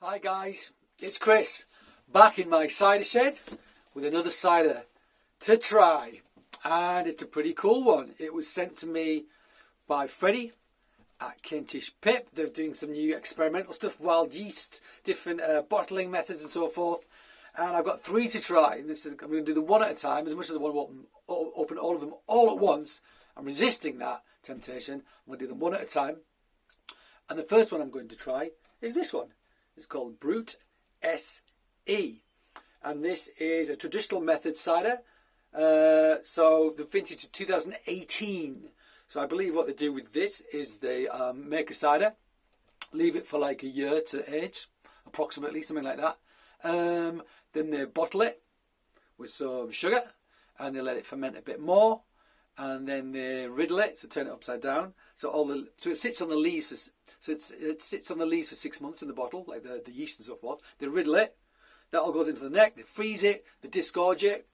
Hi guys, it's Chris, back in my cider shed with another cider to try, and it's a pretty cool one. It was sent to me by Freddie at Kentish Pip. They're doing some new experimental stuff, wild yeast, different bottling methods and so forth, and I've got 3 to try. And I'm going to do them one at a time. As much as I want to open all of them all at once, I'm resisting that temptation. I'm going to do them one at a time, and the first one I'm going to try is this one. It's called Brut SE, and this is a traditional method cider. So the vintage is 2018. So I believe what they do with this is they make a cider, leave it for like a year to age, approximately, something like that. Then they bottle it with some sugar, and they let it ferment a bit more, and then they riddle it, so turn it upside down. So it sits on the leaves it sits on the leaves for 6 months in the bottle, like the yeast and so forth. They riddle it, that all goes into the neck. They freeze it, they disgorge it,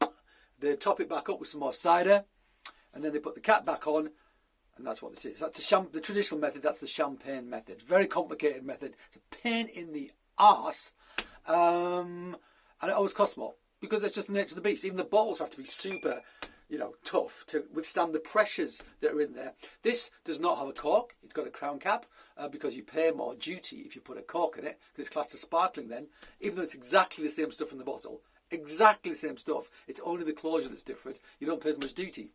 they top it back up with some more cider, and then they put the cap back on, and that's what this is. That's the traditional method. That's the champagne method. Very complicated method. It's a pain in the arse, and it always costs more because that's just the nature of the beast. Even the bottles have to be super, tough to withstand the pressures that are in there. This does not have a cork. It's got a crown cap because you pay more duty if you put a cork in it, because it's classed as sparkling then, even though it's exactly the same stuff in the bottle. Exactly the same stuff. It's only the closure that's different. You don't pay as much duty.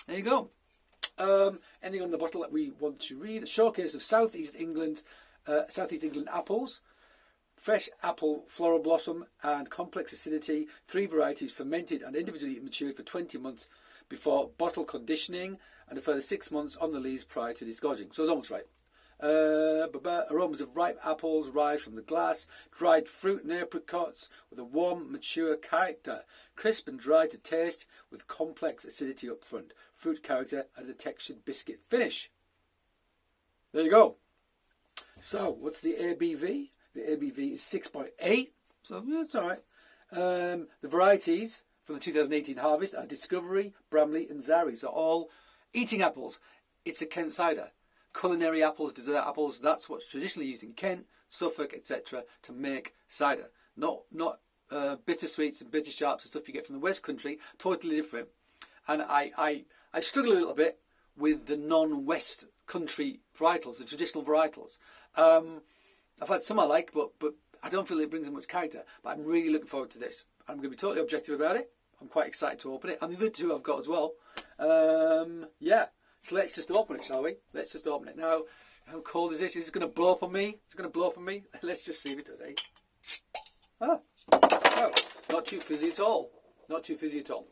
There you go. Anything on the bottle that we want to read. A showcase of South East England apples. Fresh apple, floral blossom and complex acidity. 3 varieties fermented and individually matured for 20 months before bottle conditioning, and a further 6 months on the leaves prior to disgorging. So it's almost right. Aromas of ripe apples rise from the glass. Dried fruit and apricots with a warm, mature character. Crisp and dry to taste with complex acidity up front. Fruit character and a textured biscuit finish. There you go. So what's the ABV? The ABV is 6.8, so yeah, it's all right. The varieties from the 2018 harvest are Discovery, Bramley and Zari. So all eating apples. It's a Kent cider. Culinary apples, dessert apples, that's what's traditionally used in Kent, Suffolk, etc. to make cider. Not bitter sweets and bitter sharps and stuff you get from the West Country. Totally different. And I struggle a little bit with the non-West Country varietals, the traditional varietals. I've had some I like, but I don't feel it brings them much character. But I'm really looking forward to this. I'm going to be totally objective about it. I'm quite excited to open it. And the other 2 I've got as well. Yeah. So let's just open it, shall we? Let's just open it. Now, how cold is this? Is it going to blow up on me? Is it going to blow up on me? Let's just see if it does, eh? Oh, not too fizzy at all. Not too fizzy at all.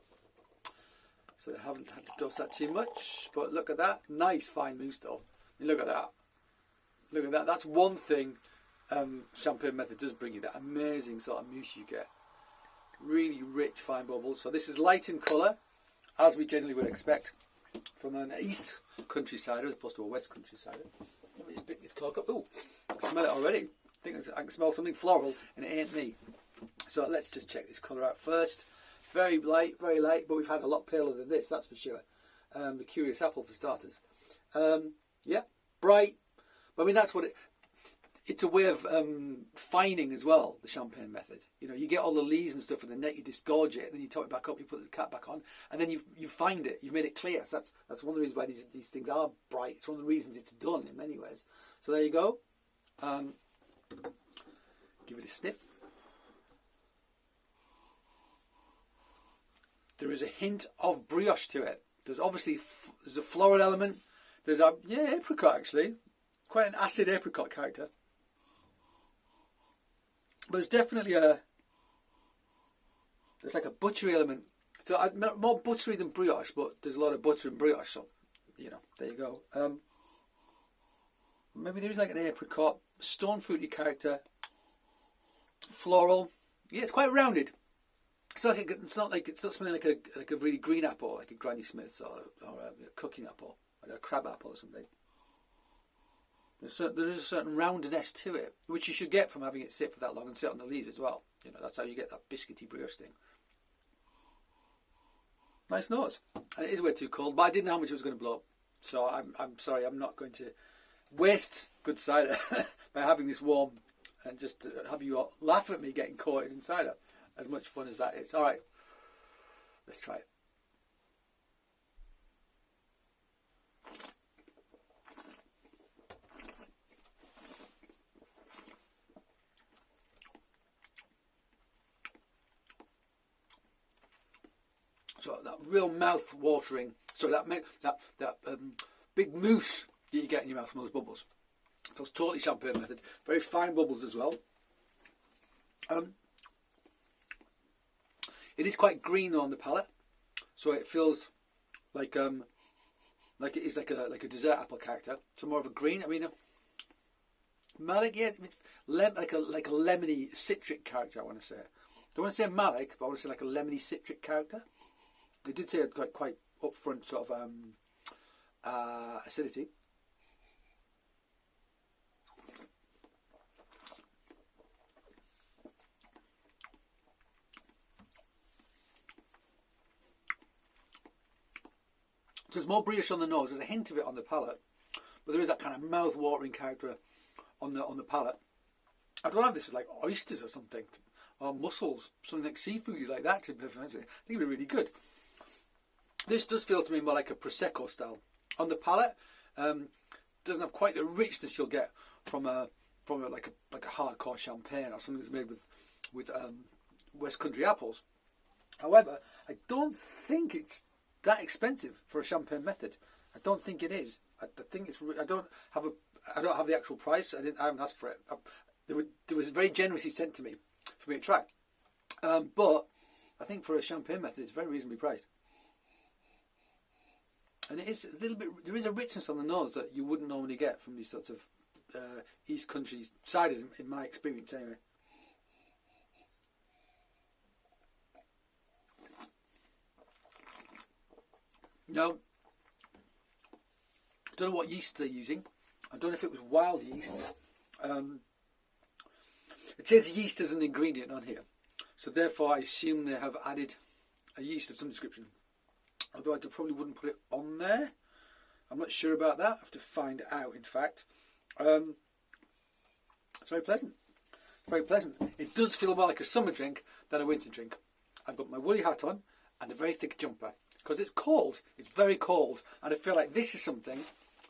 So they haven't had to dust that too much. But look at that. Nice fine mousse though. Look at that. Look at that. That's one thing champagne method does bring you, that amazing sort of mousse you get. Really rich fine bubbles. So this is light in colour, as we generally would expect from an East Country cider as opposed to a West Country cider. Let me just pick this cork up. Ooh, I can smell it already. I think I can smell something floral, and it ain't me. So let's just check this colour out first. Very light, but we've had a lot paler than this, that's for sure. The Curious Apple for starters. Yeah, bright. I mean, that's what it's a way of fining as well, the champagne method. You get all the leaves and stuff in the neck, you disgorge it, then you top it back up, you put the cap back on, and then you find it, you've made it clear. So that's one of the reasons why these things are bright. It's one of the reasons it's done in many ways. So there you go. Give it a sniff. There is a hint of brioche to it. There's obviously there's a floral element. There's apricot actually. Quite an acid apricot character. But there's definitely there's like a buttery element. So more buttery than brioche, but there's a lot of butter in brioche, so, there you go. Maybe there is like an apricot, stone fruity character, floral. Yeah, it's quite rounded. It's not smelling like a really green apple, like a Granny Smith's or a cooking apple, like a crab apple or something. There is a certain roundness to it, which you should get from having it sit for that long and sit on the leaves as well. That's how you get that biscuity brioche thing. Nice nose. And it is way too cold, but I didn't know how much it was going to blow up. So I'm sorry, I'm not going to waste good cider by having this warm and just to have you all laugh at me getting coated in cider. As much fun as that is. All right, let's try it. So that real mouth-watering, so that big mousse that you get in your mouth from those bubbles. Feels totally champagne method. Very fine bubbles as well. It is quite green on the palate, so it feels like it is like a dessert apple character. So more of a green. I mean, malic, yeah, like a lemony citric character. I want to say. Don't want to say malic, but I want to say like a lemony citric character. It did say quite upfront sort of acidity. So it's more brioche on the nose. There's a hint of it on the palate, but there is that kind of mouth-watering character on the palate. I don't know if this was like oysters or something, or mussels, something like seafood like that. I think it'd be really good. This does feel to me more like a prosecco style on the palate. Doesn't have quite the richness you'll get from a hardcore champagne or something that's made with West Country apples. However, I don't think it's that expensive for a champagne method. I don't think it is. I think it's. I don't have the actual price. I haven't asked for it. There was very generously sent to me for me to try. But I think for a champagne method, it's very reasonably priced. And it is a little bit. There is a richness on the nose that you wouldn't normally get from these sorts of East Country ciders, in my experience, anyway. Now, I don't know what yeast they're using. I don't know if it was wild yeast. It says yeast as an ingredient on here, so therefore I assume they have added a yeast of some description. Although I probably wouldn't put it on there. I'm not sure about that. I have to find out, in fact. It's very pleasant. Very pleasant. It does feel more like a summer drink than a winter drink. I've got my woolly hat on and a very thick jumper. Because it's cold. It's very cold. And I feel like this is something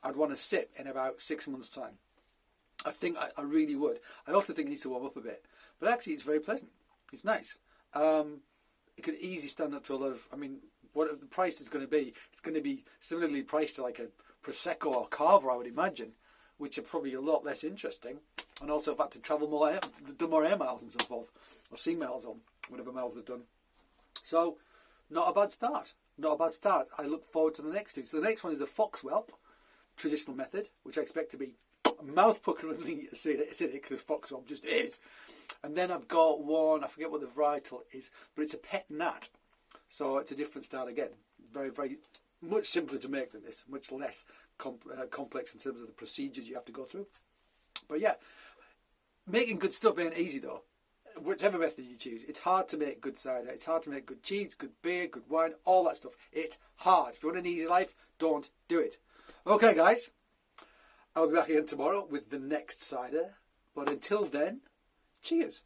I'd want to sip in about 6 months' time. I think I really would. I also think it needs to warm up a bit. But actually, it's very pleasant. It's nice. It could easily stand up to a lot of... I mean, what the price is going to be, it's going to be similarly priced to like a Prosecco or Carver, I would imagine, which are probably a lot less interesting. And also I've had to travel more, do more air miles and so forth, or sea miles on whatever miles they've done. So, not a bad start. Not a bad start. I look forward to the next two. So the next one is a Foxwhelp, traditional method, which I expect to be mouth-puckeringly acidic, because Foxwhelp just is. And then I've got one, I forget what the varietal is, but it's a Pet Nat. So it's a different style again. Very, very much simpler to make than this. Much less complex in terms of the procedures you have to go through. But yeah, making good stuff ain't easy though. Whichever method you choose, it's hard to make good cider. It's hard to make good cheese, good beer, good wine, all that stuff. It's hard. If you want an easy life, don't do it. Okay, guys. I'll be back again tomorrow with the next cider. But until then, cheers.